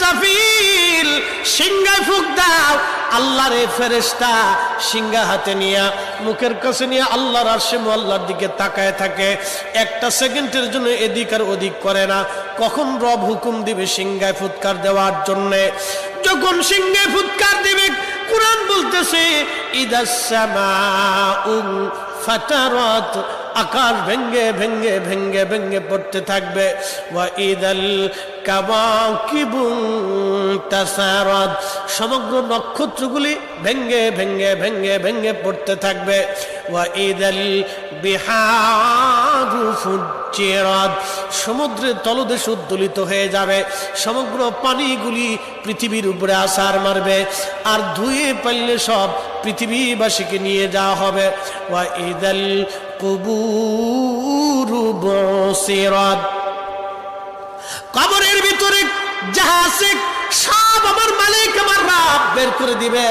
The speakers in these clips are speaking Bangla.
ইসরাফিল সিংহায় ফুঁক দাও। আল্লাহর এই ফেরেশতা সিংহা হাতে নিয়ে মুখের কাছে নিয়ে আল্লাহর আরশে মুআল্লার দিকে তাকায় থাকে, একটা সেকেন্ডের জন্য এদিক আর ওদিক করে না। কখন রব হুকুম দিবে সিংহায় ফুৎকার দেওয়ার জন্য, যখন সিংহায় ফুৎকার দিবে কুরআন বলতেছে ইদাস সামাউ ফাতারাত, আকাশ ভেঙ্গে ভেঙ্গে ভেঙ্গে ভেঙ্গে পড়তে থাকবে। ওয়া ইদাল কাওয়াকিবু তাসারাত, সমগ্র নক্ষত্রগুলি ভেঙ্গে ভেঙ্গে ভেঙ্গে ভেঙ্গে পড়তে থাকবে। ওয়া ইদাল বিহারু ফুজ্জিরাত, সমুদ্রের তলদেশ উদ্দোলিত হয়ে যাবে, সমগ্র পানিগুলি পৃথিবীর উপরে আছাড় মারবে, আর ধুয়ে পাইলে সব পৃথিবীবাসীকে নিয়ে যাওয়া হবে। ওয়া ইদাল কুবুরু বুসিরাত, কবরের ভিতরে যাহা আছে সব আমার মালিক আমার রব বের করে দিবে।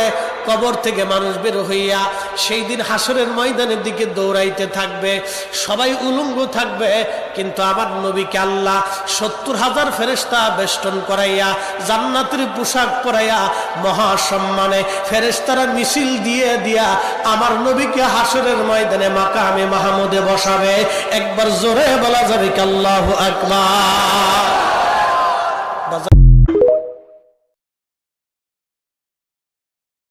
কবর থেকে মানুষ বের হইয়া সেই দিন হাসরের ময়দানের দিকে দৌড়াইতে থাকবে, সবাই উলঙ্গ থাকবে, কিন্তু আমার নবীকে আল্লাহ ৭০,০০০ ফেরেশতা বেষ্টন করাইয়া জান্নাতের পোশাক পরাইয়া মহাসম্মানে ফেরেশতারা মিছিল দিয়ে দিয়া আমার নবীকে হাসরের ময়দানে মাকামে মাহমুদে বসাবে। একবার জোরে বলা যাবে কি আল্লাহু আকবার।